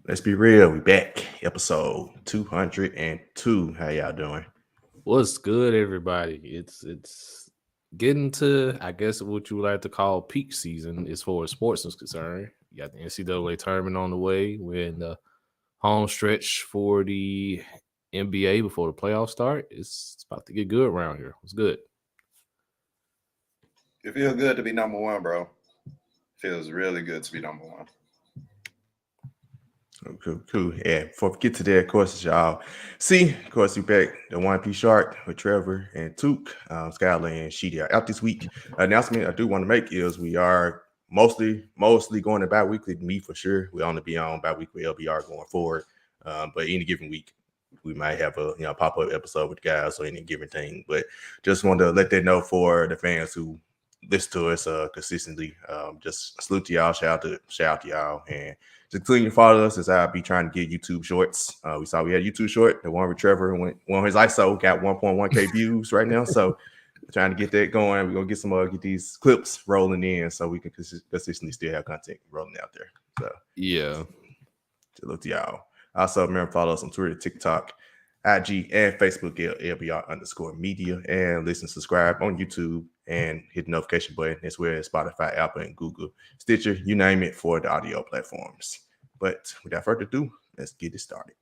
Let's be real. We back. Episode 202. How y'all doing? What's good, everybody? It's getting to, I guess, what you would like to call peak season as far as sports is concerned. You got the NCAA tournament on the way. We're in the home stretch for the NBA before the playoffs start. It's about to get good around here. It's good. It feels good to be number one, bro. Feels really good to be number one. Cool. Yeah, before we get to that, of course, y'all see, of course, we back the 1P Shark with Trevor and Took. Skylar and Sheedy are out this week. Announcement I do want to make is we are mostly going to bi-weekly. Me for sure. We only be on bi-weekly LBR going forward. But any given week, we might have a pop-up episode with the guys or any given thing. But just wanted to let that know for the fans who listen to us consistently. Just salute to y'all, shout out to y'all, and just continue to follow us as I'll be trying to get YouTube shorts. We saw we had YouTube short, the one with Trevor went one his ISO got 1.1k views right now. So trying to get that going. We're gonna get get these clips rolling in so we can consistently still have content rolling out there. So yeah, look to y'all. Also, remember follow us on Twitter, TikTok, IG, and Facebook, LBR_media, and listen, subscribe on YouTube, and hit the notification button. That's where Spotify, Apple, and Google, Stitcher, you name it, for the audio platforms. But without further ado, let's get it started.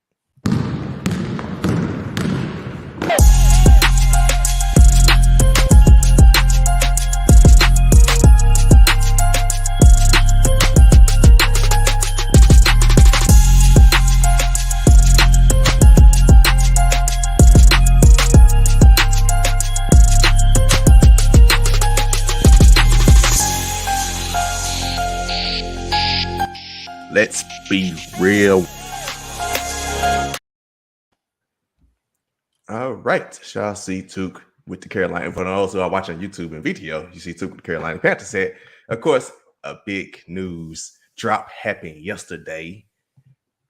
Let's be real. All right. Shall see Took with the Carolina. For those who are watching YouTube and video, you see Took with the Carolina Panthers set. Of course, a big news drop happened yesterday.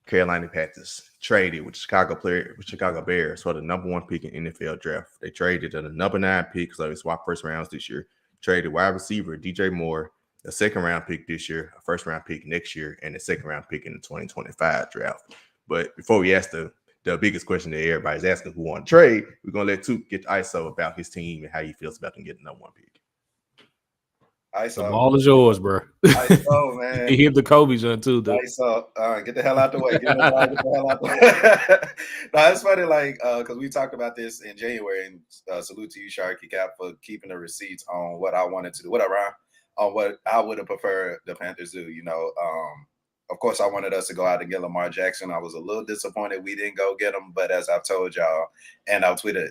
Carolina Panthers traded with Chicago Bears for the number one pick in NFL draft. They traded at the number 9 pick, so they swapped first rounds this year. Traded wide receiver DJ Moore, a second round pick this year, a first round pick next year, and a second round pick in the 2025 draft. But before we ask the biggest question that everybody's asking, who want to trade, we're gonna let Took get ISO about his team and how he feels about them getting the number 1 pick. ISO. The ball is yours, bro. ISO, man. He hit the Kobe joint too, dude. ISO, get the hell out the way. Get the hell out the way. No, it's funny, because we talked about this in January, and salute to you, Sharky Cap, for keeping the receipts on what I wanted to do, what I would have preferred the Panthers do. Of course, I wanted us to go out and get Lamar Jackson. I was a little disappointed we didn't go get him, but as I've told y'all, and I've tweeted,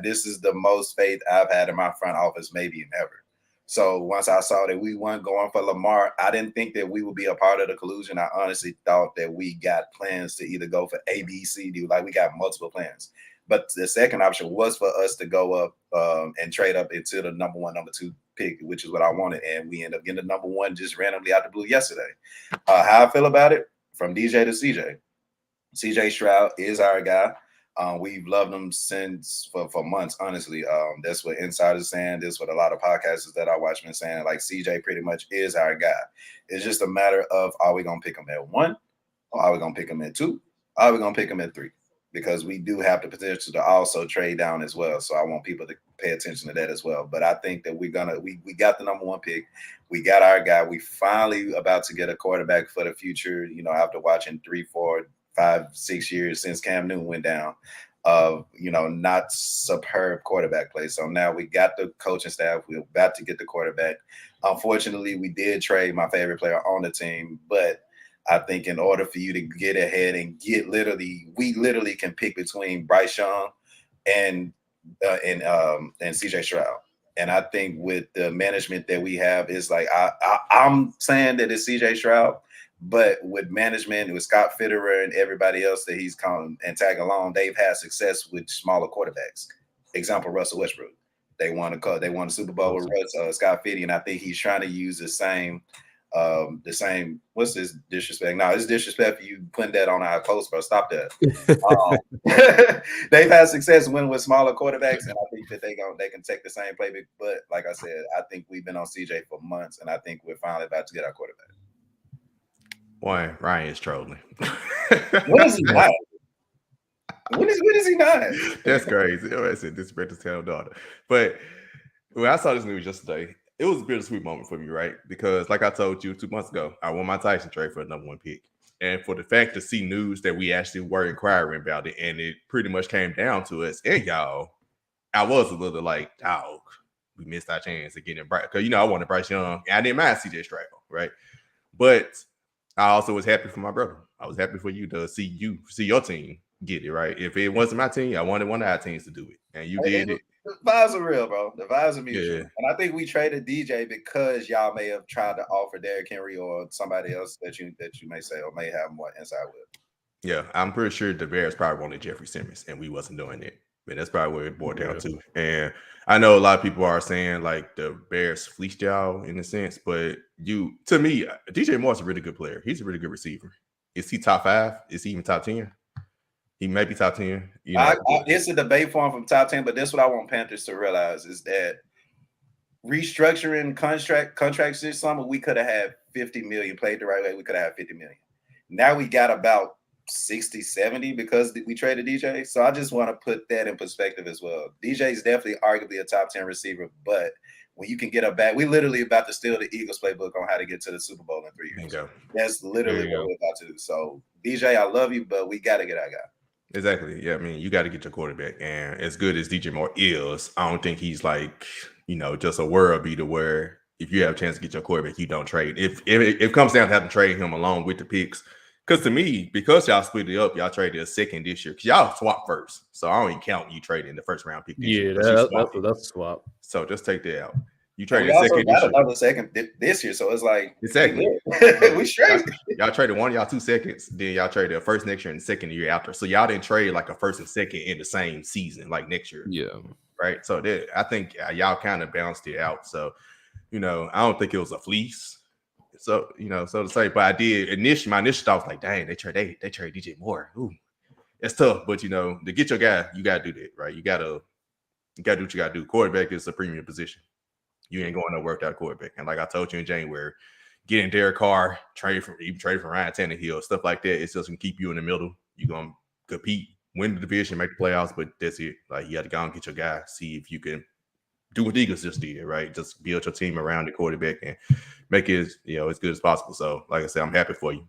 this is the most faith I've had in my front office maybe in ever. So once I saw that we weren't going for Lamar, I didn't think that we would be a part of the collusion. I honestly thought that we got plans to either go for A, B, C, D. Like, we got multiple plans. But the second option was for us to go up and trade up into the number 1, number 2 pick, which is what I wanted. And we ended up getting the number 1 just randomly out the blue yesterday. How I feel about it, from DJ to CJ. CJ Stroud is our guy. We've loved him since for months, honestly. That's what insiders saying. That's what a lot of podcasters that I watch been saying. Like, CJ pretty much is our guy. It's just a matter of, are we going to pick him at 1? Or are we going to pick him at 2? Or are we going to pick him at 3? Because we do have the potential to also trade down as well. So I want people to pay attention to that as well. But I think that we got the number 1 pick. We got our guy. We finally about to get a quarterback for the future, after watching 3, 4, 5, 6 years since Cam Newton went down of, not superb quarterback play. So now we got the coaching staff. We're about to get the quarterback. Unfortunately, we did trade my favorite player on the team, but I think in order for you to get ahead and we literally can pick between Bryce Young and CJ Stroud. And I think with the management that we have, is like, I'm saying that it's CJ Stroud, but with management, with Scott Fitterer and everybody else that he's come and tag along, they've had success with smaller quarterbacks. Example, Russell Westbrook. They won a Super Bowl with Scott Fitty, and I think he's trying to use the same, what's this disrespect? No, it's disrespect for you putting that on our post, bro. Stop that. They've had success winning with smaller quarterbacks, and I think that they can take the same playbook. But like I said, I think we've been on CJ for months, and I think we're finally about to get our quarterback. Boy, Ryan is trolling. When is he not? When is he not? That's crazy. I said disrespect to tell daughter. But when I saw this news yesterday, it was a bittersweet moment for me, right? Because like I told you 2 months ago, I won my Tyson trade for the #1 pick. And for the fact to see news that we actually were inquiring about it, and it pretty much came down to us and y'all, I was a little like, dog, we missed our chance of getting Bryce. Because, I wanted Bryce Young. And I didn't mind CJ Stroud, right? But I also was happy for my brother. I was happy for you to see your team get it, right? If it wasn't my team, I wanted one of our teams to do it. And you did it. The vibes are real, bro. The vibes are mutual. Yeah. And I think we traded DJ because y'all may have tried to offer Derrick Henry or somebody else that you may say or may have more inside with. Yeah, I'm pretty sure the Bears probably wanted Jeffrey Simmons, and we wasn't doing it. But that's probably where it boiled down to. And I know a lot of people are saying like the Bears fleeced y'all in a sense, but to me, DJ Moore's a really good player. He's a really good receiver. Is he top 5? Is he even top 10? He may be top 10. It's a debate for him from top 10, but this is what I want Panthers to realize is that restructuring contracts this summer, we could have had 50 million played the right way. We could have had 50 million. Now we got about 60, 70 because we traded DJ. So I just want to put that in perspective as well. DJ is definitely arguably a top 10 receiver, but when you can get a back, we literally about to steal the Eagles playbook on how to get to the Super Bowl in 3 years. That's literally what we're about to do. So DJ, I love you, but we got to get our guy. Exactly. Yeah, I mean, you got to get your quarterback. And as good as DJ Moore is, I don't think he's like, just a world beater where if you have a chance to get your quarterback, you don't trade. If it comes down to having to trade him along with the picks, because to me, because y'all split it up, y'all traded a second this year. Because y'all swapped first. So I don't even count you trading the first round pick this year. That's a swap. So just take that out. You traded a second this year. Another second this year. So it's like exactly. We straight. Y'all traded one of y'all 2 seconds, then y'all traded a first next year and the second year after. So y'all didn't trade like a first and second in the same season, like next year. Yeah. Right. So I think y'all kind of balanced it out. So, I don't think it was a fleece. So, so to say, but I did my initial thought was like, dang, they trade DJ Moore. Ooh, it's tough. But to get your guy, you gotta do that, right? You gotta do what you gotta do. Quarterback is a premium position. You ain't going nowhere without a quarterback. And like I told you in January, getting Derek Carr, trade for Ryan Tannehill, stuff like that, it's just gonna keep you in the middle. You're gonna compete, win the division, make the playoffs, but that's it. Like you got to go and get your guy, see if you can do what the Eagles just did, right? Just build your team around the quarterback and make it as good as possible. So, like I said, I'm happy for you.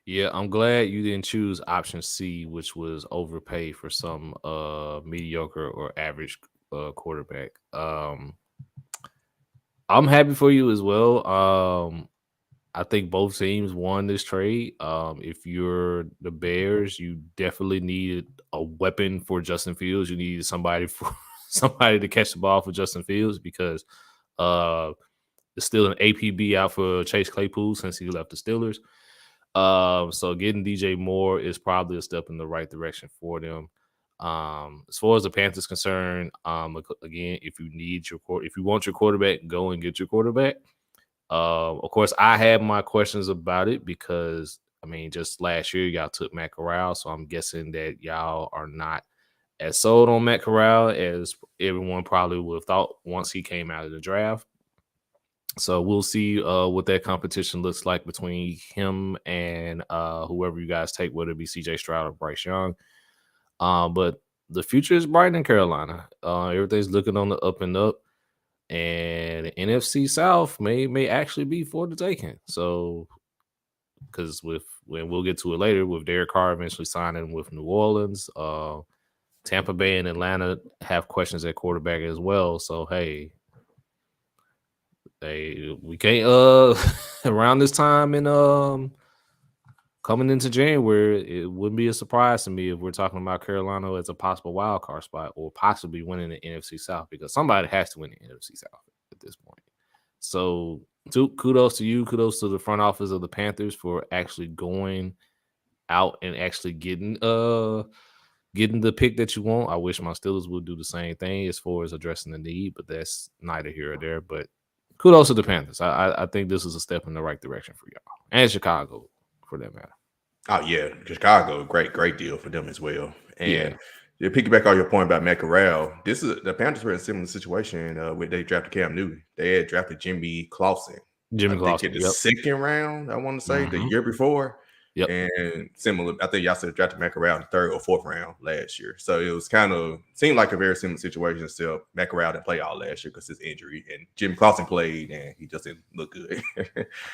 Yeah, I'm glad you didn't choose option C, which was overpay for some mediocre or average quarterback. I'm happy for you as well. I think both teams won this trade. If you're the Bears, you definitely needed a weapon for Justin Fields. You needed somebody to catch the ball for Justin Fields because there's still an APB out for Chase Claypool since he left the Steelers. So getting DJ Moore is probably a step in the right direction for them. As far as the Panthers concerned, again, if you want your quarterback, go and get your quarterback. Of course, I had my questions about it because just last year y'all took Matt Corral, so I'm guessing that y'all are not as sold on Matt Corral as everyone probably would have thought once he came out of the draft. So we'll see what that competition looks like between him and whoever you guys take, whether it be CJ Stroud or Bryce Young. But the future is bright in Carolina. Everything's looking on the up and up. And the NFC South may actually be for the taking. So, because when we'll get to it later, with Derek Carr eventually signing with New Orleans, Tampa Bay and Atlanta have questions at quarterback as well. So, hey, we can't around this time and coming into January, it wouldn't be a surprise to me if we're talking about Carolina as a possible wild card spot or possibly winning the NFC South, because somebody has to win the NFC South at this point. So kudos to you. Kudos to the front office of the Panthers for actually going out and actually getting the pick that you want. I wish my Steelers would do the same thing as far as addressing the need, but that's neither here or there. But kudos to the Panthers. I think this is a step in the right direction for y'all and Chicago, for that matter. Oh yeah, Chicago, great deal for them as well. And to piggyback on your point about Matt Corral, the Panthers were in a similar situation when they drafted Cam Newton. They had drafted Jimmy Clausen. In the second round, I want to say, the year before. Yep. And similar, I think y'all said drafted McElroy in the 3rd or 4th round last year. So it was seemed like a very similar situation. Still, McElroy didn't play all last year because his injury, and Jimmy Clausen played, and he just didn't look good.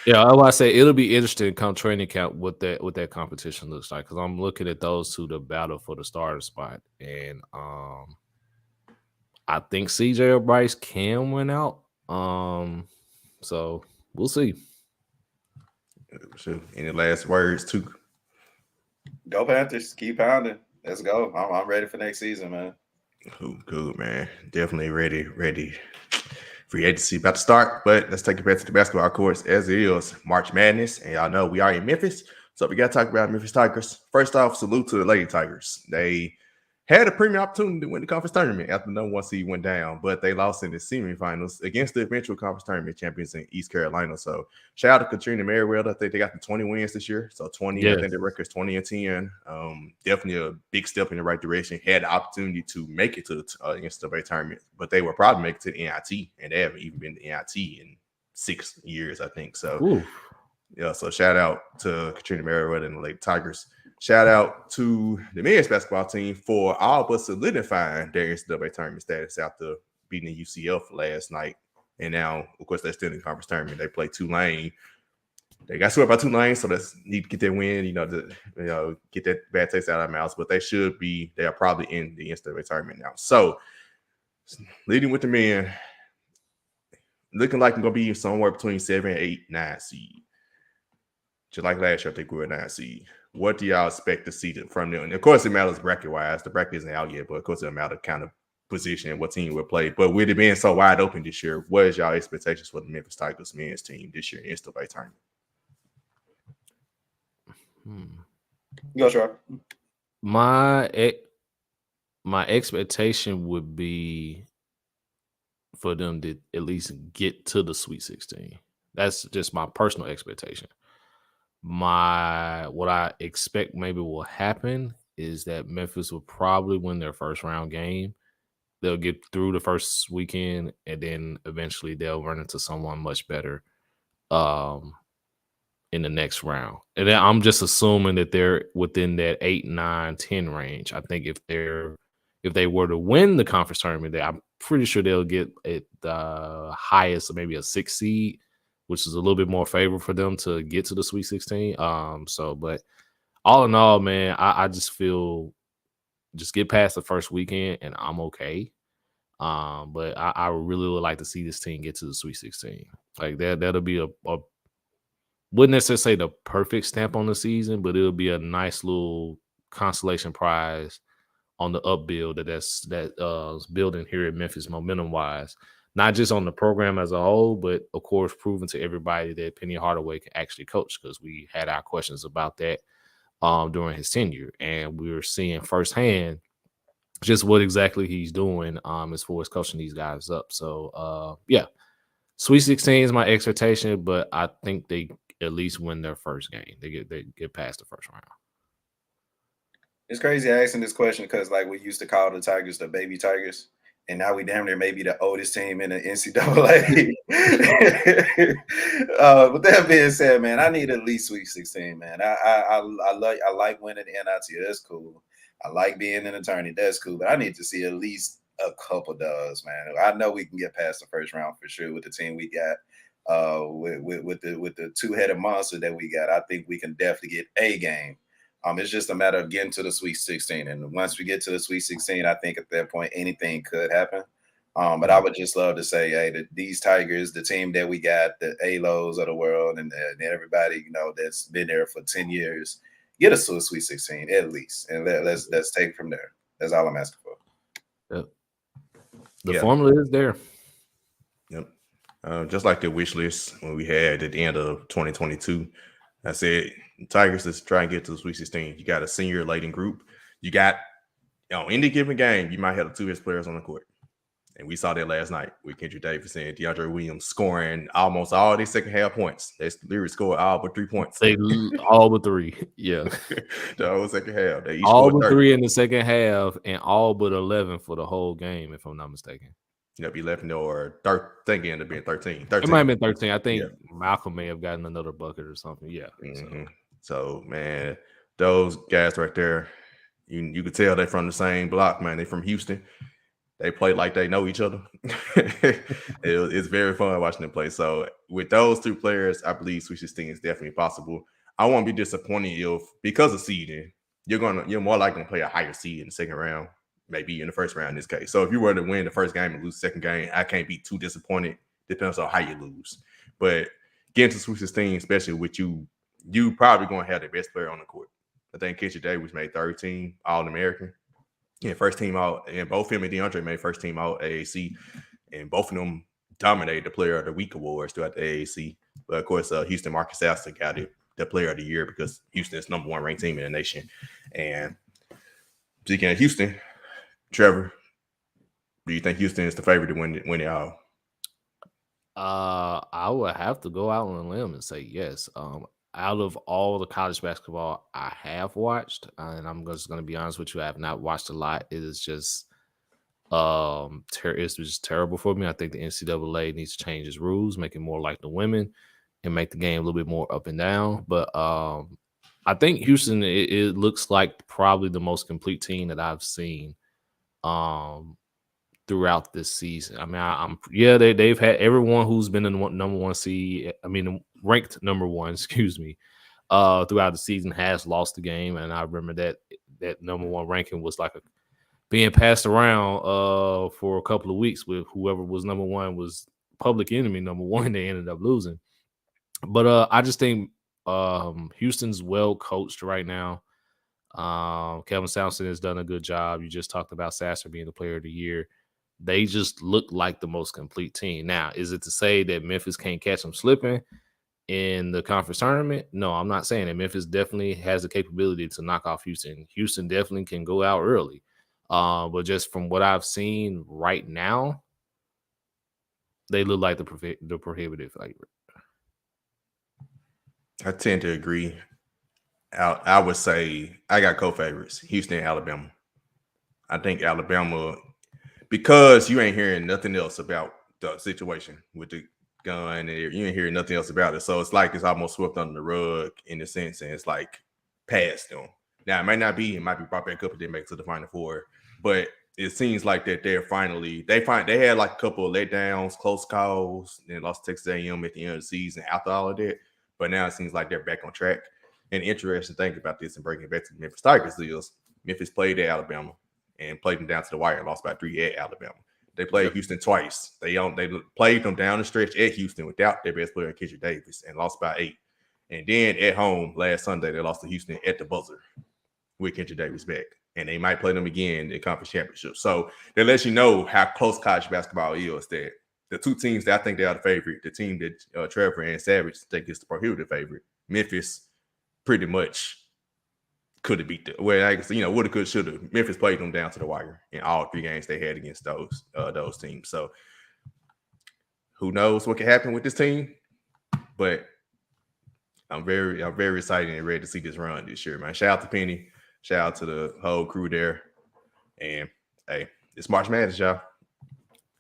Yeah, I want to say it'll be interesting come training camp what that competition looks like, because I'm looking at those two to battle for the starter spot, and I think CJ or Bryce can win out. So we'll see. Any last words, too? Go Panthers, keep pounding. Let's go. I'm ready for next season, man. Cool, man. Definitely ready. Free agency about to start, but let's take it back to the basketball courts as it is March Madness, and y'all know we are in Memphis, so we got to talk about Memphis Tigers. First off, salute to the Lady Tigers. They had a premium opportunity to win the conference tournament after the #1 seed went down, but they lost in the semifinals against the eventual conference tournament champions in East Carolina. So shout out to Katrina Merriweather. I think they got the 20 wins this year. So 20, yes. I think the record's 20-10. Definitely a big step in the right direction. Had the opportunity to make it to the NCAA tournament, but they will probably make it to the NIT, and they haven't even been to the NIT in 6 years, I think. So, yeah, so shout out to Katrina Merriweather and the Lady Tigers. Shout out to the men's basketball team for all but solidifying their NCAA tournament status after beating the UCF last night. And now, of course, they're still in the conference tournament. They play Tulane. They got swept by Tulane, so let's need to get that win, get that bad taste out of their mouths. But they are probably in the NCAA tournament now. So, leading with the men, looking like they're going to be somewhere between 7, 8, 9 seed. Just like last year, I think we were 9 seed. What do y'all expect to see from them? And of course, it matters bracket-wise. The bracket isn't out yet, but of course, it matters kind of position and what team will play. But with it being so wide open this year, what is y'all expectations for the Memphis Tigers men's team this year in NCAA tournament? Go, Sharp. My expectation would be for them to at least get to the Sweet 16. That's just my personal expectation. What I expect maybe will happen is that Memphis will probably win their first round game. They'll get through the first weekend, and then eventually they'll run into someone much better in the next round. And then I'm just assuming that they're within that 8, 9, 10 range. I think if they were to win the conference tournament, I'm pretty sure they'll get at the highest, maybe a 6 seed, which is a little bit more favorable for them to get to the Sweet 16. But all in all, man, I just feel just get past the first weekend and I'm okay. But I really would like to see this team get to the Sweet 16. Like that'll be a wouldn't necessarily say the perfect stamp on the season, but it'll be a nice little consolation prize on the upbuild that's building here at Memphis momentum wise. Not just on the program as a whole, but of course, proving to everybody that Penny Hardaway can actually coach, because we had our questions about that during his tenure, and we were seeing firsthand just what exactly he's doing as far as coaching these guys up. So, Sweet 16 is my expectation, but I think they at least win their first game. They get past the first round. It's crazy asking this question because, like, we used to call the Tigers the baby Tigers. And now we damn near may be the oldest team in the NCAA. With that being said, man, I need at least Sweet 16, man. I like winning the NIT. That's cool. I like being an attorney. That's cool. But I need to see at least a couple dubs, man. I know we can get past the first round for sure with the team we got. With the two-headed monster that we got, I think we can definitely get a game. It's just a matter of getting to the Sweet 16. And once we get to the Sweet 16, I think at that point, anything could happen. But I would just love to say, hey, these Tigers, the team that we got, the ALOs of the world, and everybody, that's been there for 10 years, get us to a Sweet 16 at least. And let's take it from there. That's all I'm asking for. Yep. The formula is there. Yep. Just like the wish list when we had at the end of 2022, I said, Tigers, let's try and get to the Sweet 16. You got a senior laden group. You got, on any given game, you might have the two best players on the court. And we saw that last night with Kendrick Davis and DeAndre Williams scoring almost all their second half points. They literally scored all but 3 points. They all but 3. Yeah. The whole second half. They each all scored but 30. 3 in the second half and all but 11 for the whole game, if I'm not mistaken. Be 11 or 13. I think it ended up being 13. It might have been 13. I think Malcolm may have gotten another bucket or something. Yeah. Mm-hmm. So, man, those guys right there, you could tell they're from the same block, man. They're from Houston. They play like they know each other. It's very fun watching them play. So with those two players, I believe Sweet 16 is definitely possible. I won't be disappointed if, because of seeding, you're more likely to play a higher seed in the second round, maybe in the first round in this case. So if you were to win the first game and lose the second game, I can't be too disappointed. Depends on how you lose. But getting to Sweet 16, especially with you probably going to have the best player on the court. I think Kitchen Davis made third team All-American. Yeah, first team out, and both him and DeAndre made first team out AAC, and both of them dominated the Player of the Week awards throughout the AAC. But of course, Houston Marcus Alston got it, the Player of the Year, because Houston is number 1 ranked team in the nation. And speaking of Houston, Trevor, do you think Houston is the favorite to win it all? I would have to go out on a limb and say yes. Out of all the college basketball I have watched, and I'm just going to be honest with you, I have not watched a lot. It is just it's just terrible for me. I think the NCAA needs to change its rules, make it more like the women, and make the game a little bit more up and down. But I think Houston, it looks like probably the most complete team that I've seen throughout this season. I mean, they've had everyone who's been in the number 1 seed. I mean, ranked number 1, excuse me, throughout the season has lost the game. And I remember that number 1 ranking was like being passed around for a couple of weeks with whoever was number 1 was public enemy number 1. They ended up losing. But I just think Houston's well coached right now. Kevin Sampson has done a good job. You just talked about Sasser being the Player of the Year. They just look like the most complete team. Now, is it to say that Memphis can't catch them slipping in the conference tournament? No, I'm not saying that. Memphis definitely has the capability to knock off Houston. Houston definitely can go out early. But just from what I've seen right now, they look like the prohibitive favorite. I tend to agree. I would say I got co-favorites, Houston and Alabama. I think Alabama, because you ain't hearing nothing else about the situation with the gun, and you ain't hearing nothing else about it. So it's like it's almost swept under the rug in a sense, and it's like past them. Now, it might not be. It might be brought back up if they make it to the Final Four. But it seems like that they had like a couple of letdowns, close calls, and lost Texas A&M at the end of the season after all of that. But now it seems like they're back on track. And interesting thing about this and bringing it back to the Memphis Tigers is Memphis played at Alabama and played them down to the wire and lost by 3 at Alabama. They played Houston twice. They played them down the stretch at Houston without their best player, Kitchen Davis, and lost by 8. And then at home last Sunday, they lost to Houston at the buzzer with Kitchen Davis back. And they might play them again in the conference championship. So that lets you know how close college basketball is, that the two teams that I think they are the favorite, the team that Trevor and Savage think is the prohibitive favorite, Memphis, pretty much could have beat would have, could, should have. Memphis played them down to the wire in all 3 games they had against those teams. So who knows what can happen with this team? But I'm very excited and ready to see this run this year, man. Shout out to Penny. Shout out to the whole crew there. And hey, it's March Madness, y'all.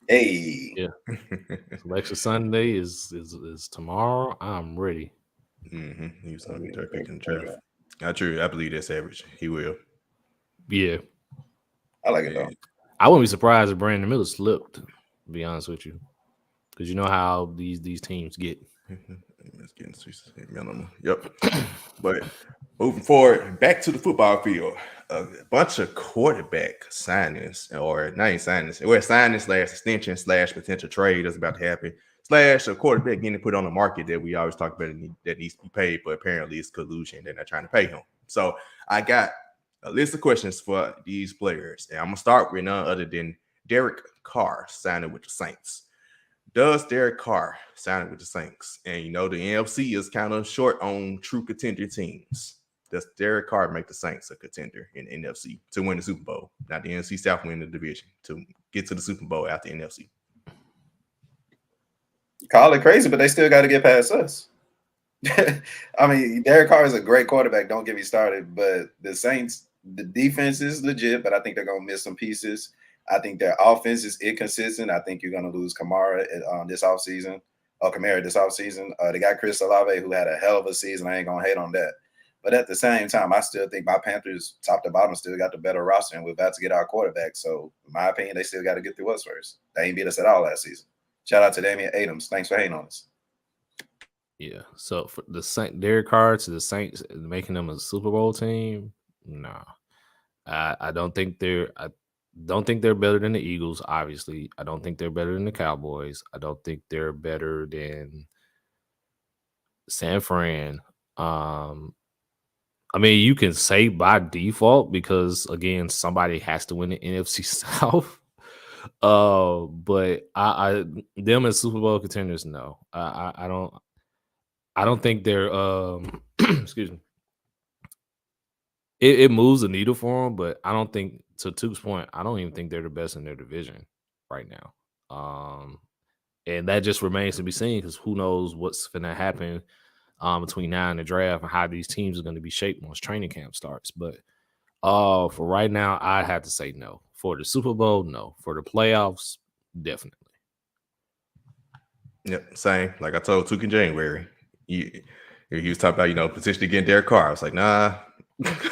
Hey. Yeah. Selection Sunday is tomorrow. I'm ready. Mm-hmm. He was going to be there picking the draft. Not true. I believe that's average. He will. Yeah. I like it though. I wouldn't be surprised if Brandon Miller slipped, to be honest with you. Because you know how these teams get. Let's get into minimum. Yep. But moving forward, back to the football field. A bunch of quarterback signings, or not even signings, signings / extension / potential trade is about to happen. / a quarterback getting put on the market that we always talk about that needs to be paid, but apparently it's collusion. They're not trying to pay him. So I got a list of questions for these players. And I'm going to start with none other than Derek Carr signing with the Saints. Does Derek Carr sign with the Saints? And, the NFC is kind of short on true contender teams. Does Derek Carr make the Saints a contender in the NFC to win the Super Bowl? Not the NFC South, win the division, to get to the Super Bowl after the NFC. Call it crazy, but they still got to get past us. I mean, Derek Carr is a great quarterback. Don't get me started. But the Saints, the defense is legit, but I think they're going to miss some pieces. I think their offense is inconsistent. I think you're going to lose Kamara this offseason. Kamara this offseason. They got Chris Olave, who had a hell of a season. I ain't going to hate on that. But at the same time, I still think my Panthers, top to bottom, still got the better roster, and we're about to get our quarterback. So, in my opinion, they still got to get through us first. They ain't beat us at all last season. Shout out to Damian Adams. Thanks for hating on us. Yeah. So for the Saint Derek Carr to the Saints making them a Super Bowl team, no. I don't think they're better than the Eagles, obviously. I don't think they're better than the Cowboys. I don't think they're better than San Fran. I mean, you can say by default because again, somebody has to win the NFC South. But I them as Super Bowl contenders, no. I don't think they're excuse me. It moves the needle for them, but I don't think, to Tuke's point, I don't even think they're the best in their division right now. And that just remains to be seen because who knows what's going to happen between now and the draft and how these teams are going to be shaped once training camp starts. But for right now, I'd have to say no. For the Super Bowl, no. For the playoffs, definitely. Yep, same. Like I told Tuke in January, he was talking about, potentially getting Derek Carr. I was like, nah,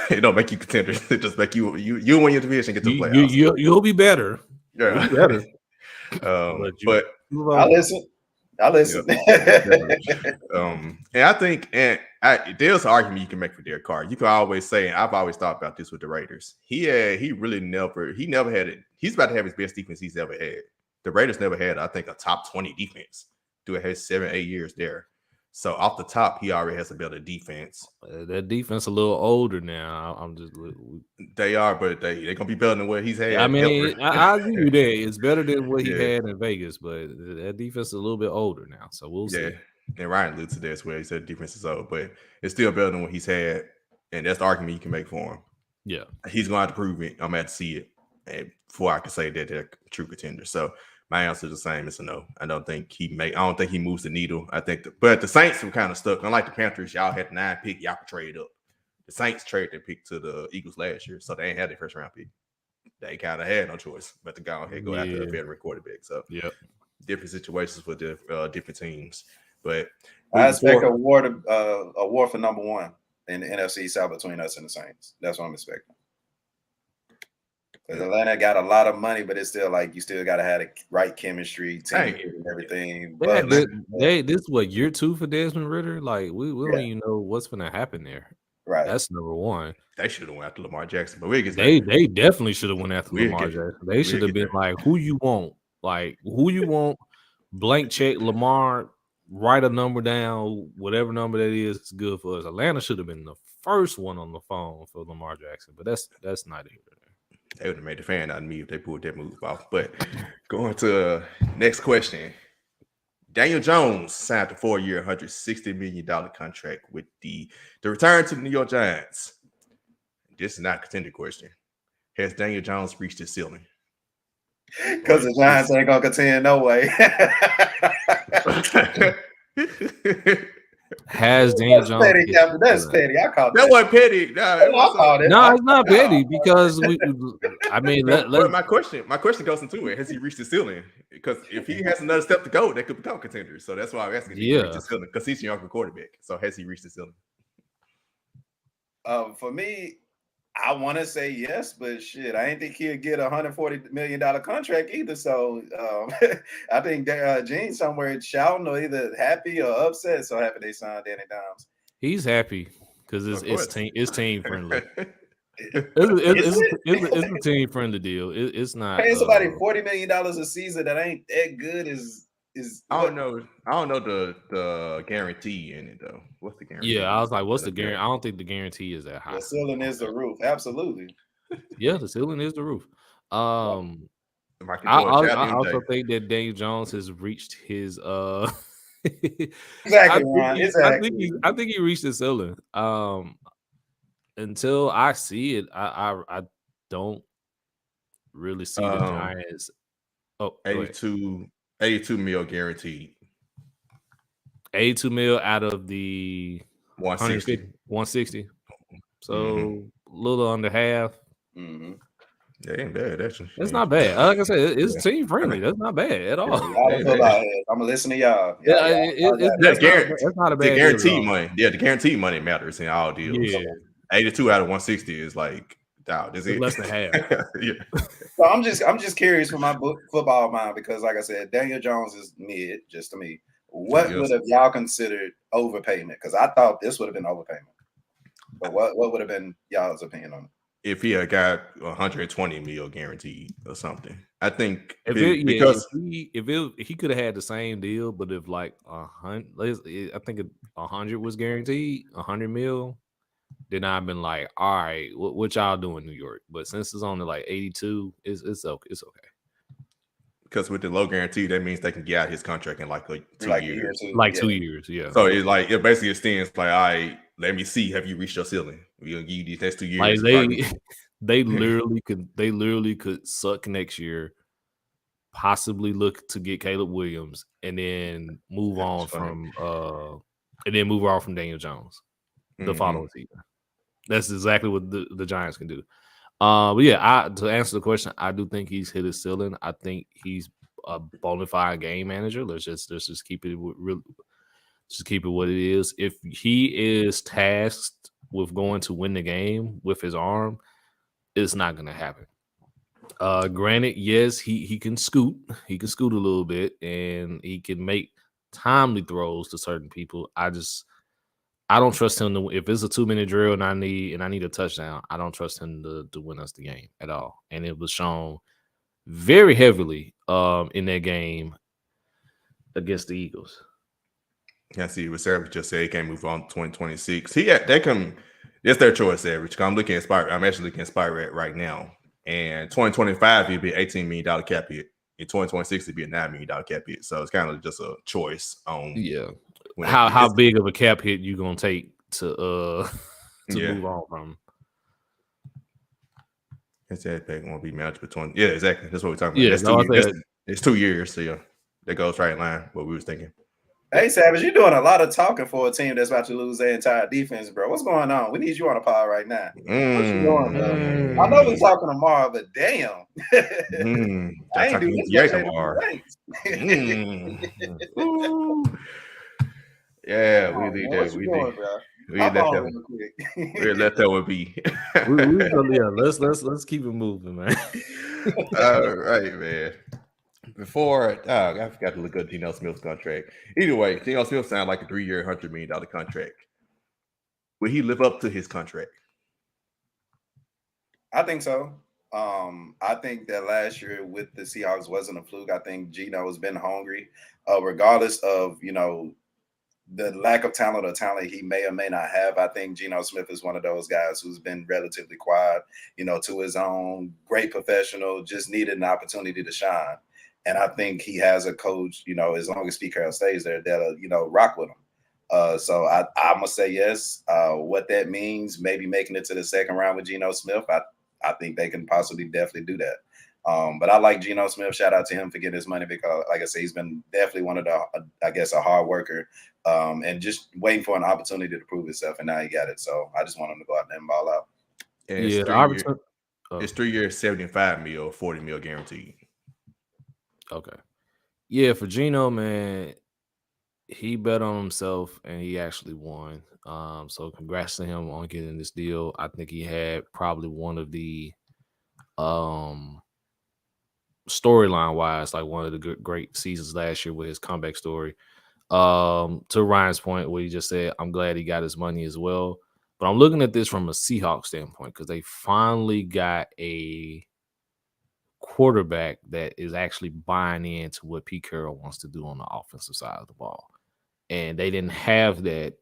it don't make you contenders. It just make you win your division, get to the playoffs. You'll be better. Yeah. You'll be better. But I listen. Yep, and I think, there's an argument you can make for Derek Carr. You can always say, and I've always thought about this with the Raiders. He never had it. He's about to have his best defense he's ever had. The Raiders never had, I think, a top 20 defense. It has 7-8 years there. So off the top, he already has a better defense. That defense a little older now. They are, but they're gonna be better than what he's had. I mean, I agree with that. It's better than what he had in Vegas, but that defense is a little bit older now. So we'll see. And Ryan alluded to that as well. He said the defense is old, but it's still better than what he's had, and that's the argument you can make for him. Yeah, he's going to have to prove it. I'm gonna have to see it, and before I can say that they're true contenders. So my answer is the same. It's a no. I don't think he moves the needle. But the Saints were kind of stuck. Unlike the Panthers, y'all had 9 pick. Y'all could trade up. The Saints traded their pick to the Eagles last year, so they ain't had their first round pick. They kind of had no choice but to go ahead go after a veteran quarterback. So different situations for different teams. But I expect a war for number 1 in the NFC South between us and the Saints. That's what I'm expecting. Because Atlanta got a lot of money, but it's still like you still got to have the right chemistry, team, and everything. But this is what, year 2 for Desmond Ridder? Like we don't even know what's going to happen there. Right, that's number 1. They should have went after Lamar Jackson, but they definitely should have went after Lamar Jackson. They should have been like, who you want, blank check Lamar, write a number down, whatever number that is good for us. Atlanta should have been the first one on the phone for Lamar Jackson, but that's not it. They would have made the fan out of me if they pulled that move off. But going to next question. Daniel Jones signed a 4-year, $160 million contract with the return to the New York Giants. This is not a contender question. Has Daniel Jones reached his ceiling? Because the Giants ain't going to contend no way. Has Daniel Jones? That's petty. I called that. That wasn't petty. No, it's not petty because but my question goes into it. Has he reached his ceiling? Because if he has another step to go, they could become contenders. So that's why I'm asking. Because he's a younger quarterback. So has he reached his ceiling? For me, I want to say yes, but shit, I ain't think he'll get a $140 million contract either. So I think Gene's somewhere shouting or either happy or upset. So happy they signed Danny Dimes. He's happy because it's team friendly. It's a team friendly deal. It's not paying somebody $40 million a season that ain't that good is. I don't know the guarantee in it though. What's the guarantee? Yeah, I was like, what's the guarantee? I don't think the guarantee is that high. The ceiling is the roof. Absolutely. Yeah, the ceiling is the roof. I also think that Daniel Jones has reached his exactly. I think he reached his ceiling. Until I see it, I don't really see the Giants. 82 mil guaranteed. 82 mil out of the 160. So a little under half. Mm-hmm. That ain't bad, actually. It's not bad. Like I said, it's team friendly. Yeah. That's not bad at all. Y'all the football heads. I'm gonna listen to y'all. That's not a bad the deal at guaranteed all. money. Yeah, the guaranteed money matters in all deals. Yeah. 82 out of 160 is like, dog, is It's it less than half. Yeah. So I'm just curious for my football mind because, like I said, Daniel Jones is mid, just to me. What would have y'all considered overpayment? Because I thought this would have been overpayment. But what would have been y'all's opinion on it? If he had got 120 mil guaranteed or something, I think If he could have had the same deal, but if like 100, I think 100 was guaranteed, 100 mil, then I've been like, all right, what y'all do in New York? But since it's only like 82, it's okay. It's okay. Because with the low guarantee, that means they can get out his contract in like 2 years. 2 years, yeah. So it basically extends like, all right, let me see, have you reached your ceiling? We're gonna give you these next 2 years. Like they literally could suck next year, possibly look to get Caleb Williams, and then move on from Daniel Jones the following season. That's exactly what the Giants can do. But yeah, to answer the question, I do think he's hit his ceiling. I think he's a bona fide game manager. Let's just keep it what it is. If he is tasked with going to win the game with his arm, it's not going to happen. Granted, yes, he can scoot. He can scoot a little bit, and he can make timely throws to certain people. I don't trust him to, if it's a 2-minute drill and I need a touchdown, I don't trust him to win us the game at all. And it was shown very heavily in that game against the Eagles. I see what Savage just said. He can't move on to 2026. It's their choice, Savage. I'm actually looking at Spire right now. And 2025, it'd be $18 million cap hit. In 2026, it'd be a $9 million cap hit. So it's kind of just a choice on how big of a cap hit you gonna take to move on from. It's that big won't be matched between. Yeah, exactly. That's what we're talking about. It's 2 years. So yeah, that goes right in line what we was thinking. Hey, Savage, you're doing a lot of talking for a team that's about to lose their entire defense, bro. What's going on? We need you on a pod right now. What you doing, bro? I know we're talking tomorrow, but damn. I ain't doing this tomorrow. Yeah, we need that. We let that one be. Let's keep it moving, man. All right, man. Before I forgot to look at Geno Smith's contract. Either way, Geno Smith sounded like a 3-year, $100 million contract. Will he live up to his contract? I think so. I think that last year with the Seahawks wasn't a fluke. I think Geno has been hungry, regardless of the lack of talent or talent he may or may not have. I think Geno Smith is one of those guys who's been relatively quiet, to his own, great professional, just needed an opportunity to shine. And I think he has a coach, as long as Pete Carroll stays there, that'll, rock with him. So I'm going to say yes. What that means, maybe making it to the second round with Geno Smith, I think they can possibly definitely do that. But I like Geno Smith. Shout out to him for getting his money because, like I said, he's been definitely one of the, a hard worker and just waiting for an opportunity to prove himself. And now he got it. So I just want him to go out there and ball out. It's 3 years, 75 mil, 40 mil guaranteed. Okay. Yeah, for Geno, man, he bet on himself and he actually won. So congrats to him on getting this deal. I think he had probably one of the storyline wise, like one of the great seasons last year with his comeback story. To Ryan's point, where he just said, I'm glad he got his money as well. But I'm looking at this from a Seahawks standpoint because they finally got a quarterback that is actually buying into what Pete Carroll wants to do on the offensive side of the ball. And they didn't have that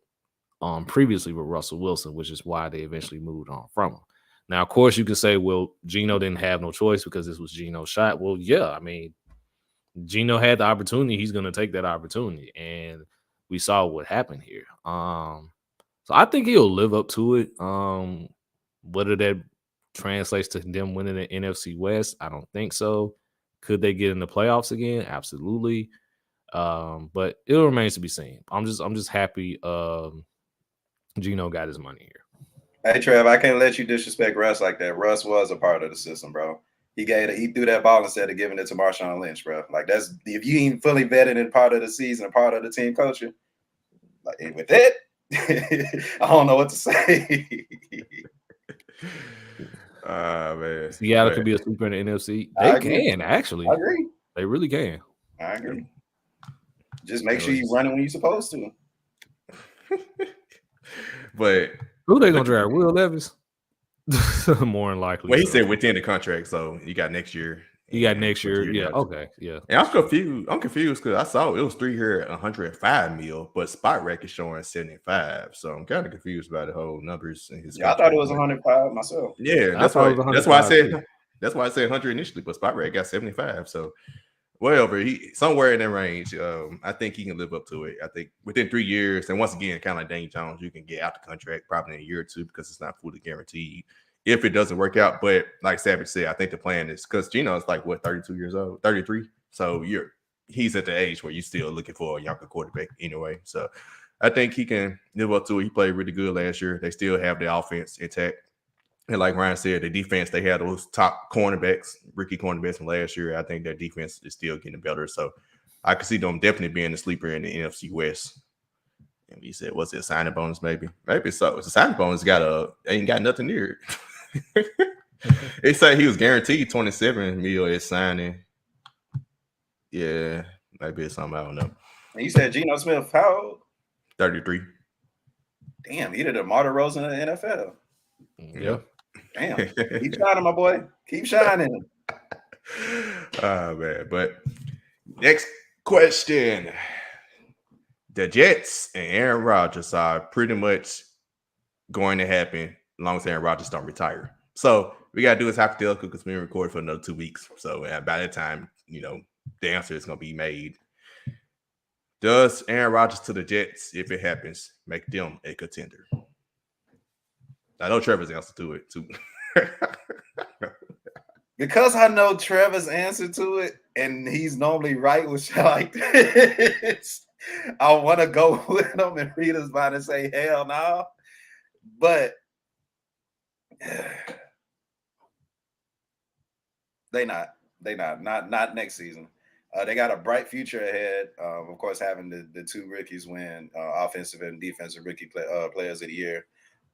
previously with Russell Wilson, which is why they eventually moved on from him. Now, of course, you can say, well, Geno didn't have no choice because this was Geno's shot. Well, yeah, I mean, Geno had the opportunity. He's going to take that opportunity. And we saw what happened here. So I think he'll live up to it. Whether that translates to them winning the NFC West, I don't think so. Could they get in the playoffs again? Absolutely. But it remains to be seen. I'm just happy Geno got his money here. Hey, Trev, I can't let you disrespect Russ like that. Russ was a part of the system, bro. he threw that ball instead of giving it to Marshawn Lynch, bro. Like that's if you ain't fully vetted in part of the season and part of the team culture, like with that, I don't know what to say. Man. Seattle could be a sleeper in the NFC. They can actually. I agree. They really can. I agree. Just make sure you're running when you're supposed to. But who they gonna draft? Will Levis? More than likely. Well, he said within the contract, so you got next year. You got next year. Yeah. Okay. Yeah. And I'm confused because I saw it was 3 years at 105 mil, but Spot Rec is showing 75. So I'm kind of confused by the whole numbers in his. Yeah, I thought it was 105 myself. Yeah, that's why I said 100 initially, but Spot Rec got 75. So whatever, he somewhere in that range. I think he can live up to it. I think within 3 years, and once again, kind of like Dane Jones, you can get out the contract probably in a year or two because it's not fully guaranteed if it doesn't work out. But like Savage said, I think the plan is because Geno is like 32 years old, 33. So he's at the age where you're still looking for a younger quarterback anyway. So I think he can live up to it. He played really good last year. They still have the offense intact. And like Ryan said, the defense, they had those top cornerbacks, rookie cornerbacks from last year. I think their defense is still getting better. So I could see them definitely being the sleeper in the NFC West. And we said, what's it, a signing bonus maybe? Maybe so. It's a signing bonus. Ain't got nothing near it. They say he was guaranteed 27 mil at signing. Yeah, maybe it's something, I don't know. And you said Geno Smith, how old? 33. Damn, he did a Marta Rose in the NFL. Yeah. Damn. Keep shining, my boy. Keep shining. Oh, man. But next question. The Jets and Aaron Rodgers are pretty much going to happen as long as Aaron Rodgers don't retire. So we got to do this hypothetical because we're recording for another 2 weeks. So by that time, the answer is going to be made. Does Aaron Rodgers to the Jets, if it happens, make them a contender? I know Trevor's answer to it, too. Because I know Trevor's answer to it, and he's normally right with shit like this, I want to go with him and read his mind and say, hell no. But they not. Not next season. They got a bright future ahead. Of course, having the 2 rookies win offensive and defensive rookie players of the year.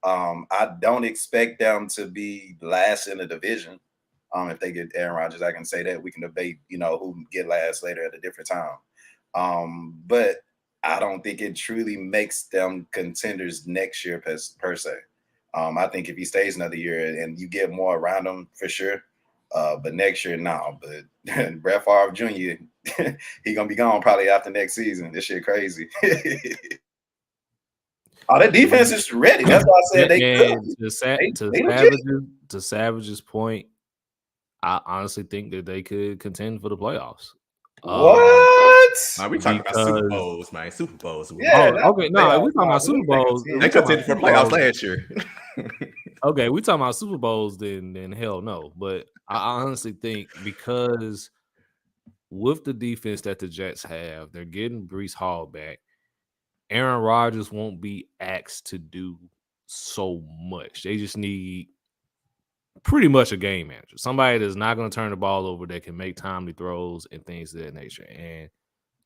I don't expect them to be last in the division. If they get Aaron Rodgers, I can say that. We can debate, who get last later at a different time. But I don't think it truly makes them contenders next year per se. I think if he stays another year and you get more around him, for sure. But next year, no. But Brett Favre Jr., he gonna be gone probably after next season. This shit crazy. Oh, that defense is ready. That's why I said they could. To Savage's point, I honestly think that they could contend for the playoffs. What? We talking about Super Bowls, man. Super Bowls. Yeah. Okay. No, we talking about Super Bowls. They contended for playoffs last year. Okay, we talking about Super Bowls, then hell no. But I honestly think because with the defense that the Jets have, they're getting Breece Hall back. Aaron Rodgers won't be asked to do so much. They just need pretty much a game manager, somebody that's not going to turn the ball over, that can make timely throws and things of that nature. And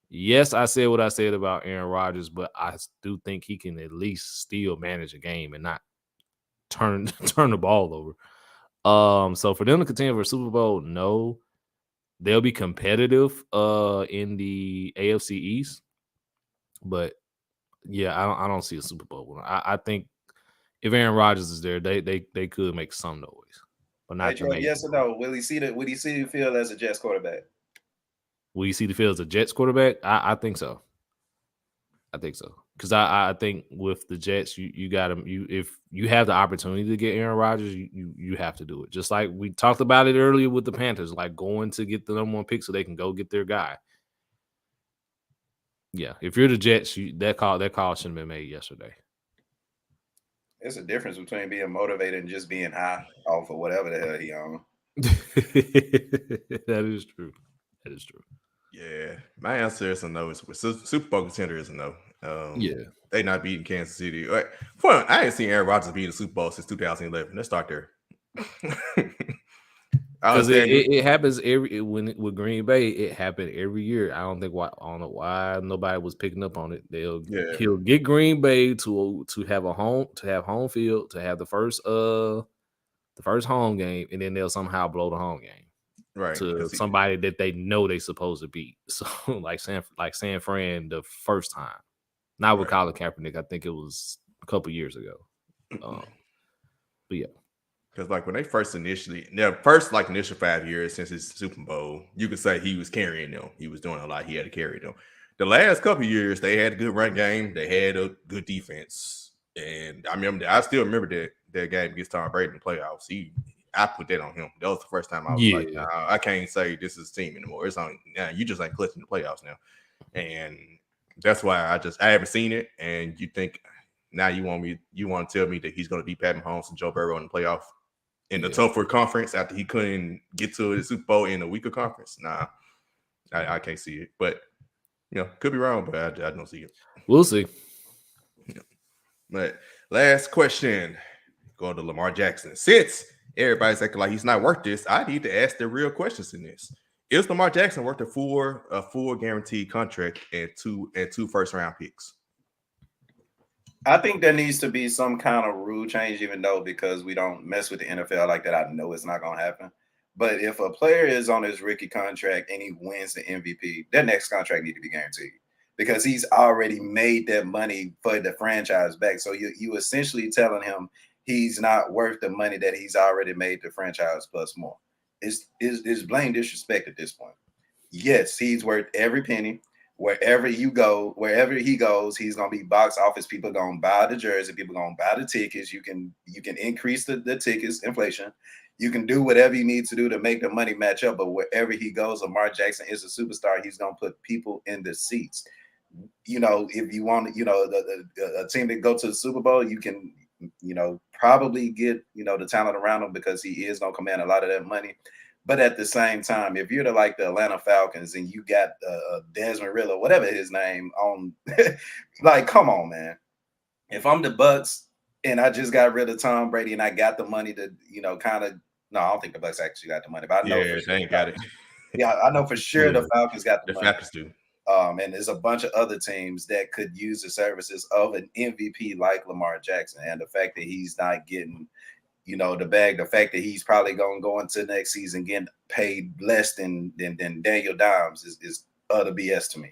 yes, I said what I said about Aaron Rodgers, but I do think he can at least still manage a game and not turn the ball over. So for them to continue for a Super Bowl, no. They'll be competitive in the AFC East, but yeah, I don't see a Super Bowl. I think if Aaron Rodgers is there, they could make some noise, but not. Hey, yes or no? Will he see the field as a Jets quarterback? Will you see the field as a Jets quarterback? I think so. I think so, because I think with the Jets, you got him. If you have the opportunity to get Aaron Rodgers, you have to do it. Just like we talked about it earlier with the Panthers, like going to get the number 1 pick so they can go get their guy. Yeah, if you're the Jets, that call should have been made yesterday. There's a difference between being motivated and just being high off of whatever the hell he on. That is true. That is true. Yeah, my answer is a no. Super Bowl contender is a no. Yeah, they not beating Kansas City. I ain't seen Aaron Rodgers beat the Super Bowl since 2011. Let's start there. Because it happens with Green Bay, it happened every year. I don't know why nobody was picking up on it. He'll get Green Bay to have home field, to have the first home game, and then they'll somehow blow the home game to somebody that they know they're supposed to beat. So like San Fran the first time, not with Colin Kaepernick. I think it was a couple years ago. But yeah. Because like when they initial 5 years since his Super Bowl, you could say he was carrying them. He was doing a lot. He had to carry them. The last couple of years, they had a good run game. They had a good defense. And I still remember that game against Tom Brady in the playoffs. I put that on him. That was the first time I was like, nah, I can't say this is team anymore. It's on now. You just ain't clutching the playoffs now. And that's why I haven't seen it. And you think now you want to tell me that he's going to beat Pat Mahomes and Joe Burrow in the playoff in the tougher conference after he couldn't get to the Super Bowl in a weaker conference? Nah, I can't see it. But could be wrong, but I don't see it. We'll see. But last question, going to Lamar Jackson. Since everybody's acting like he's not worth this, I need to ask the real questions in this. Is Lamar Jackson worth a full guaranteed contract and two first-round picks? I think there needs to be some kind of rule change, even though because we don't mess with the NFL like that, I know it's not going to happen. But if a player is on his rookie contract and he wins the MVP, that next contract needs to be guaranteed because he's already made that money for the franchise back. So you essentially telling him he's not worth the money that he's already made the franchise plus more. It's blatant disrespect at this point. Yes, he's worth every penny. Wherever he goes, he's gonna be box office. People gonna buy the jersey. People gonna buy the tickets. You can increase the tickets, inflation. You can do whatever you need to do to make the money match up. But wherever he goes, Lamar Jackson is a superstar. He's gonna put people in the seats. If you want, a team to go to the Super Bowl, you can, probably get, the talent around him because he is gonna command a lot of that money. But at the same time, if you're the Atlanta Falcons and you got Desmond Ritter, whatever his name, on, like, come on, man. If I'm the Bucks and I just got rid of Tom Brady and I got the money to, no, I don't think the Bucks actually got the money, but I know they ain't got it. Yeah, I know for sure the Falcons got the money. Falcons do. And there's a bunch of other teams that could use the services of an MVP like Lamar Jackson, and the fact that he's not getting the bag, the fact that he's probably going to go into next season getting paid less than Daniel Dimes is utter BS to me.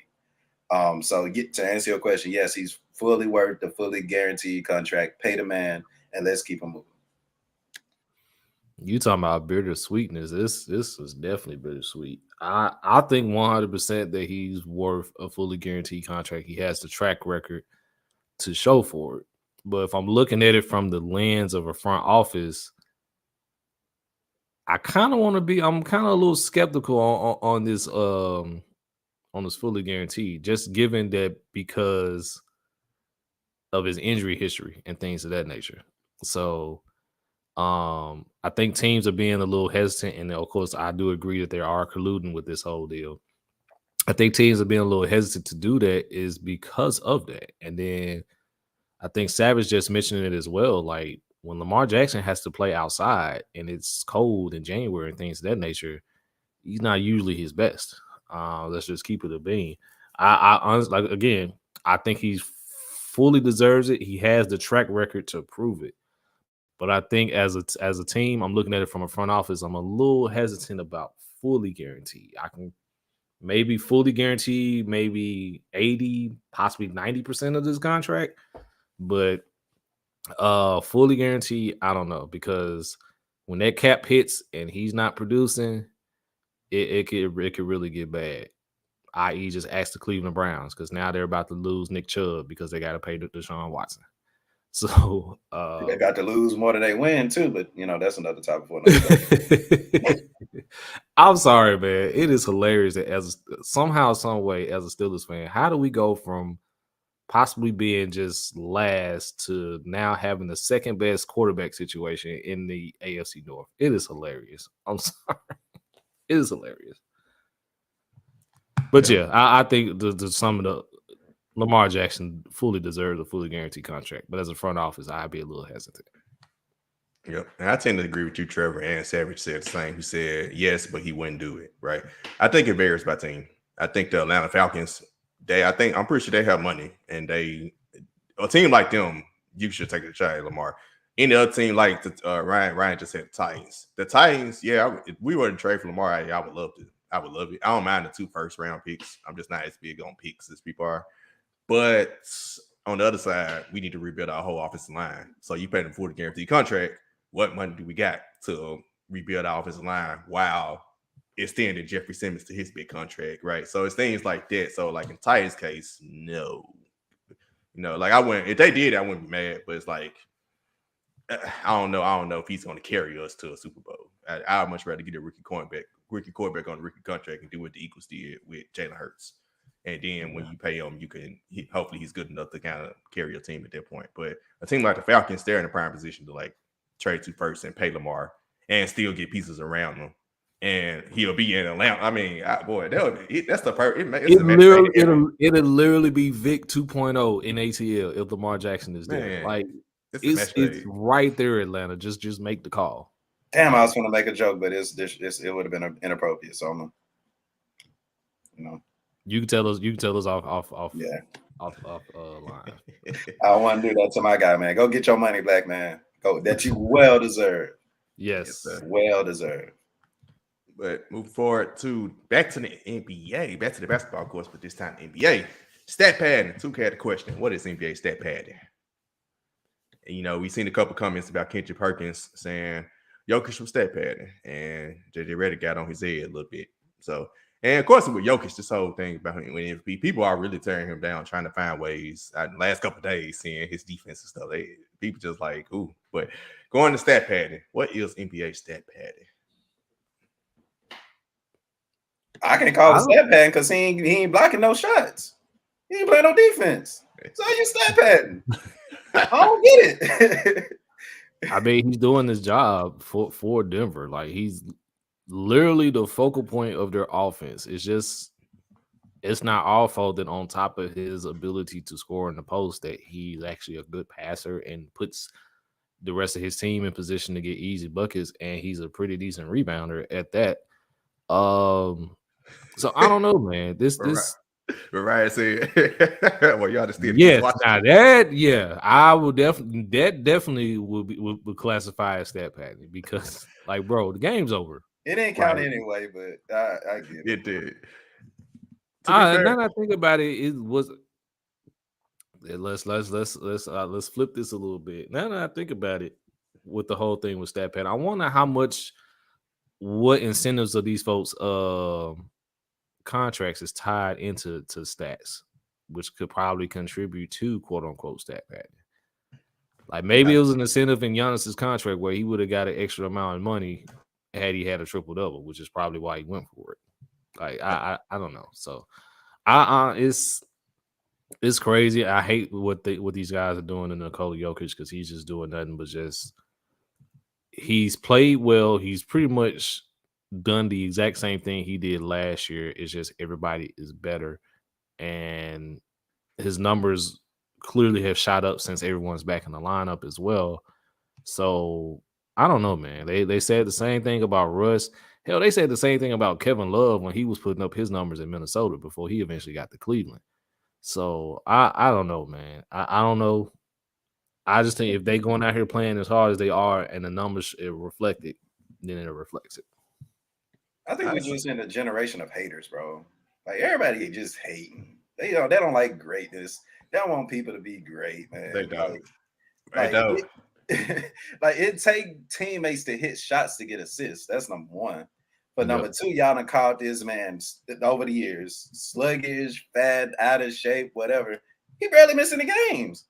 So to answer your question, yes, he's fully worth the fully guaranteed contract. Pay the man, and let's keep him moving. You talking about bittersweetness? This is definitely bittersweet. I think 100% that he's worth a fully guaranteed contract. He has the track record to show for it. But if I'm looking at it from the lens of a front office, I'm kind of a little skeptical on this fully guaranteed, just given that because of his injury history and things of that nature. So I think teams are being a little hesitant, and of course I do agree that they are colluding with this whole deal. I think teams are being a little hesitant to do that is because of that. And then I think Savage just mentioned it as well. Like when Lamar Jackson has to play outside and it's cold in January and things of that nature, he's not usually his best. Let's just keep it a bean. I honestly, again, I think he fully deserves it. He has the track record to prove it. But I think as a team, I'm looking at it from a front office. I'm a little hesitant about fully guaranteed. I can maybe fully guaranteed, maybe 80, possibly 90% of this contract. But fully guaranteed, I don't know, because when that cap hits and he's not producing, it could really get bad. I.e., just ask the Cleveland Browns, because now they're about to lose Nick Chubb because they got to pay Deshaun Watson. So they got to lose more than they win too, but that's another topic for another. I'm sorry, man. It is hilarious that somehow, some way, as a Steelers fan, how do we go from possibly being just last to now having the second best quarterback situation in the AFC North? It is hilarious. I'm sorry. It is hilarious. But yeah, I think the some of the Lamar Jackson fully deserves a fully guaranteed contract. But as a front office, I'd be a little hesitant. Yep. And I tend to agree with you, Trevor, and Savage said the same. Who said yes, but he wouldn't do it. Right. I think it varies by team. I think the Atlanta Falcons, I'm pretty sure they have money, and a team like them, you should take a shot at Lamar. Any other team like Ryan just said the Titans. The Titans, if we were to trade for Lamar, I would love to. I would love it. I don't mind the 2 first-round picks. I'm just not as big on picks as people are. But on the other side, we need to rebuild our whole offensive line. So you pay them for the guaranteed contract. What money do we got to rebuild our offensive line while extending Jeffrey Simmons to his big contract, right? So it's things like that. So like in Titans' case, no. Like if they did, I wouldn't be mad. But it's like, I don't know if he's going to carry us to a Super Bowl. I'd much rather get a rookie quarterback on a rookie contract and do what the Eagles did with Jalen Hurts. And then when you pay him, hopefully he's good enough to kind of carry your team at that point. But a team like the Falcons, they're in a prime position to like trade 2 first and pay Lamar and still get pieces around him. And he'll be in Atlanta. I mean, that's the part. It'll literally be Vic 2.0 in ATL if Lamar Jackson is there. Man, like it's right there, Atlanta. Just make the call. Damn, I was going to make a joke, but it would have been inappropriate. So I'm, You can tell us off line. I don't want to do that to my guy, man. Go get your money, black man. Go that you well deserved. Yes, well deserved. But move forward back to the NBA, back to the basketball course, but this time NBA. Stat padding. 2K had a question. What is NBA stat padding? And, we've seen a couple comments about Kendrick Perkins saying Jokic was stat padding, and JJ Redick got on his head a little bit. So, and of course, with Jokic, this whole thing about him with MVP, people are really tearing him down, trying to find ways. The last couple of days, seeing his defense and stuff, people just like, ooh. But going to stat padding, what is NBA stat padding? I can call it stat padding because he ain't blocking no shots. He ain't playing no defense. So you stat padding. I don't get it. I mean, he's doing his job for Denver. Like, he's literally the focal point of their offense. It's not all fault that on top of his ability to score in the post, that he's actually a good passer and puts the rest of his team in position to get easy buckets, and he's a pretty decent rebounder at that. So I don't know, man. Ryan said, "Well, you understand." Yes, now I would definitely would classify as stat padding because, like, bro, the game's over. It didn't count anyway, but I get it. It did. Now I think about it, it was. Let's flip this a little bit. Now that I think about it, with the whole thing with stat pad, I wonder what incentives of these folks contracts is tied into stats, which could probably contribute to quote unquote stat padding. Like maybe it was an incentive in Giannis's contract where he would have got an extra amount of money had he had a triple double, which is probably why he went for it. Like I don't know. So it's crazy. I hate what these guys are doing to Nikola Jokic because he's just doing nothing but he's played well. He's pretty much done the exact same thing he did last year. It's just everybody is better, and his numbers clearly have shot up since everyone's back in the lineup as well. So I don't know, man. They said the same thing about Russ. Hell, they said the same thing about Kevin Love when he was putting up his numbers in Minnesota before he eventually got to Cleveland. So I don't know, man. I don't know. I just think if they going out here playing as hard as they are and the numbers reflect it, then it reflects it. I think we're just in a generation of haters, bro. Like everybody just hating. They don't like greatness. They don't want people to be great, man. They don't. Like it take teammates to hit shots to get assists. That's number one. But number two, y'all done called this man over the years sluggish, fat, out of shape, whatever. He barely missing the games.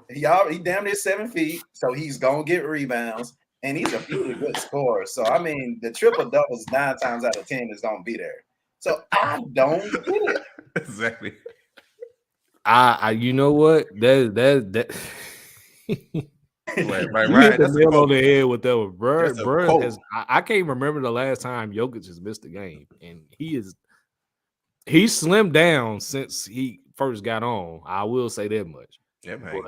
He damn near 7 feet, so he's gonna get rebounds, and he's a really good scorer. So I mean, the triple doubles 9 times out of 10 is gonna be there. So I don't get it. Exactly. I you know what that. Right. That's nail on the head with that one, bro. I can't remember the last time Jokic has missed a game, and he's slimmed down since he first got on. I will say that much. Yeah, man.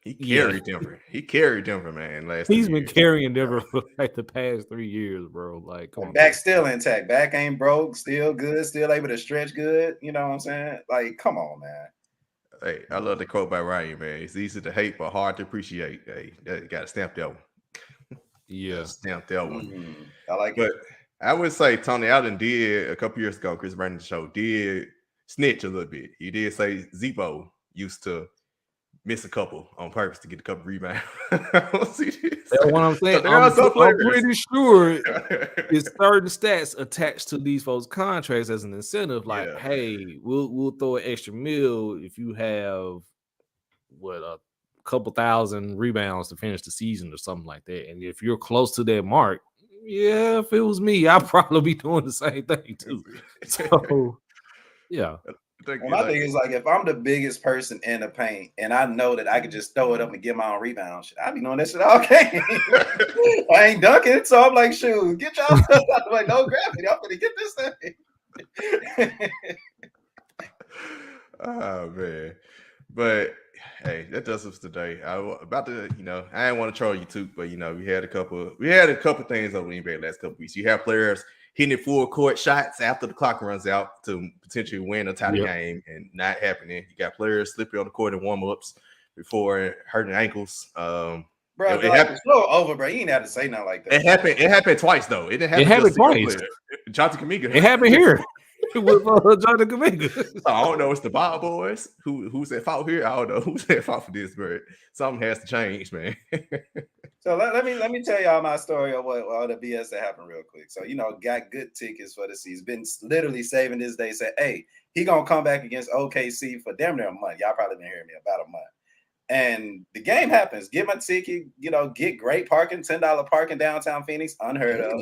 He carried Denver. He carried Denver, man. He's been carrying Denver for like the past 3 years, bro. Like, come on. Back still intact. Back ain't broke. Still good. Still able to stretch good. You know what I'm saying? Like, come on, man. Hey, I love the quote by Ryan, man. It's easy to hate, but hard to appreciate. Hey, you got to stamp that one. Yeah. Stamp that one. Mm-hmm. I like but it. I would say Tony Allen did a couple years ago, Chris Brandon's show, did snitch a little bit. He did say Zebo used to miss a couple on purpose to get a couple rebounds. See this. That's what I'm saying. So I'm pretty sure it's certain stats attached to these folks' contracts as an incentive. Like, hey, we'll throw an extra meal if you have a couple thousand rebounds to finish the season or something like that. And if you're close to that mark, yeah, if it was me, I'd probably be doing the same thing too. So, yeah. Well, my thing is like if I'm the biggest person in the paint and I know that I could just throw it up and get my own rebound, shit, I be doing that shit all game. I ain't dunking, so I'm like, shoot, get y'all stuff out the way. No gravity, I'm gonna get this thing. Oh man, but hey, that does us today. I didn't want to troll you too, but we had a couple things over the NBA last couple weeks. You have players hitting full court shots after the clock runs out to potentially win a title game and not happening. You got players slipping on the court in warm-ups before hurting ankles. Bro, it happened. It's so over, bro. You ain't have to say nothing like that. It happened twice though. It didn't happen. It happened twice. Jonathan Kuminga. It happened here with Jonathan Kuminga. I don't know. It's the Bob boys. Who's at fault here? I don't know who's at fault for this, but something has to change, man. So let me tell y'all my story of what all the BS that happened real quick. So got good tickets for the season. Been literally saving this day. Said, hey, he gonna come back against OKC for damn near a month. Y'all probably been hearing me about a month. And the game happens. Get my ticket. Get great parking. $10 parking downtown Phoenix. Unheard of.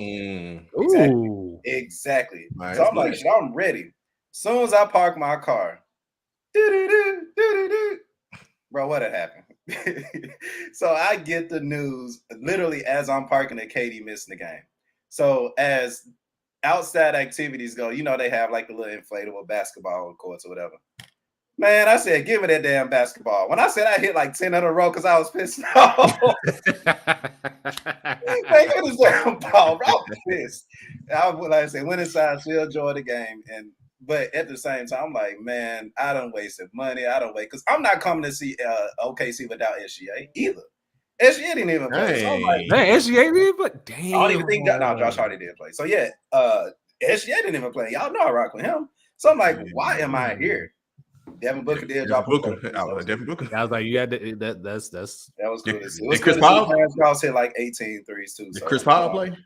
Exactly. Nice. So I'm like, I'm ready. As soon as I park my car, bro, what had happened? So I get the news literally as I'm parking at KD missing the game. So as outside activities go, they have like the little inflatable basketball courts or whatever. Man, I said, give me that damn basketball. When I said I hit like 10 in a row because I was pissed off. Man, get this damn ball. Bro, I was pissed. Like I said, went inside, still enjoyed the game. But at the same time, I'm like, man, I done wasted money. Because I'm not coming to see OKC without SGA either. SGA didn't even play. So I'm like, man, SGA didn't play? Damn. I don't even think that. No, Josh Hardy did play. So yeah, SGA didn't even play. Y'all know I rock with him. So I'm like, why am I here? Devin Booker did drop a Devin Booker. I was like, you had to, that was cool. Did Chris Paul? Y'all hit like 18 threes too. Did Chris Paul play?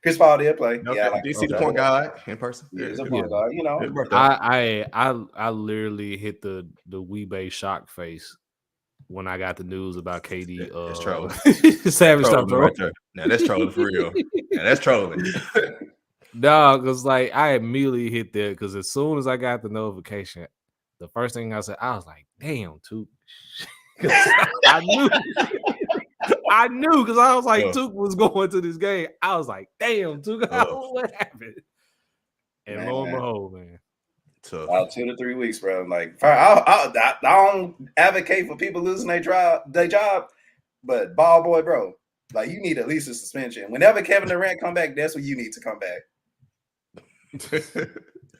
Chris Paul did play. Okay. Yeah, did you see the point guard in person? Yeah, he's a point guard. I literally hit the Weebay shock face when I got the news about KD. That's trolling. Savage stuff, bro. Right there. Now that's trolling for real. Now that's trolling. No, because like I immediately hit there because as soon as I got the notification, the first thing I said, I was like, "Damn, Took." I knew because I was like, Took was going to this game. I was like, "Damn, Took, what happened?" And lo and behold, man. Tough. 2 to 3 weeks, bro. Like, I don't advocate for people losing their job, but ball boy, bro, like you need at least a suspension. Whenever Kevin Durant come back, that's when you need to come back.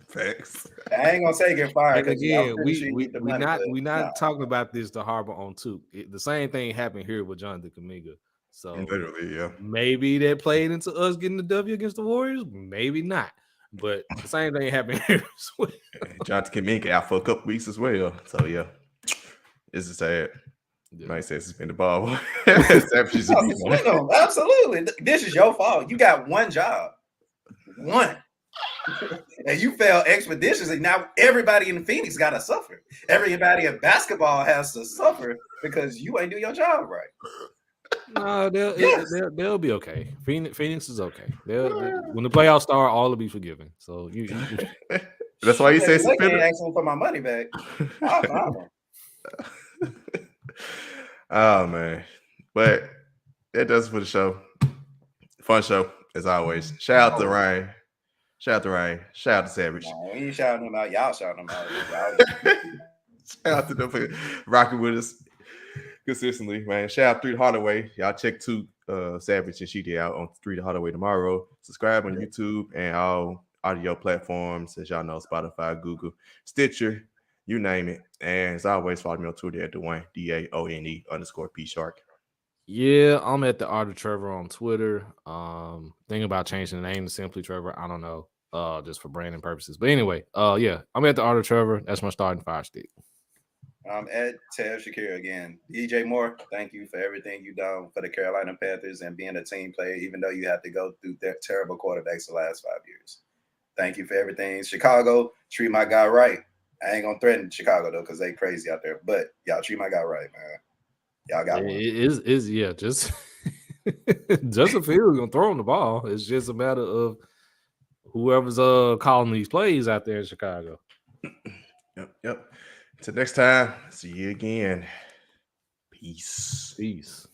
Facts. I ain't gonna say get fired. Again, we not talking about this to harbor on Took. The same thing happened here with Jonathan Kuminga. So literally, yeah. Maybe that played into us getting the W against the Warriors. Maybe not. But the same thing happened here as well. Jonathan Kuminga out for a couple weeks as well. So yeah, this is sad. Yeah. Might say suspend the ball. Absolutely. This is your fault. You got one job. One. And you failed expeditiously. Now everybody in Phoenix got to suffer. Everybody in basketball has to suffer because you ain't do your job right. No, they'll be okay. Phoenix is okay. When the playoffs start, all will be forgiven. So you that's why you say suspend. Asking for my money back. Oh man, but that does it for the show. Fun show as always. Shout out to Ryan. Shout out to Savage. No, we ain't shouting them out. Y'all shouting them out. Shout out to them for rocking with us. consistently, man. Shout out 3 Hardaway. Y'all check Toot Savage and she did out on 3 Hardaway tomorrow. Subscribe on YouTube and all audio platforms, as y'all know, Spotify, Google, Stitcher, you name it. And as always, follow me on Twitter at Dwayne, DAONE_P Shark. Yeah, I'm at the Art of Trevor on Twitter. Thinking about changing the name to Simply Trevor. I don't know. Just for branding purposes. But anyway, yeah, I'm at the Art of Trevor. That's my starting 5 stick. I'm at Ted Shakir again. DJ Moore, thank you for everything you've done for the Carolina Panthers and being a team player, even though you have to go through their terrible quarterbacks the last 5 years. Thank you for everything. Chicago, treat my guy right. I ain't gonna threaten Chicago though, because they crazy out there. But y'all treat my guy right, man. Y'all got one. It is yeah, just Justin Fields gonna throw him the ball. It's just a matter of whoever's calling these plays out there in Chicago. Yep. Until next time, see you again. Peace. Peace.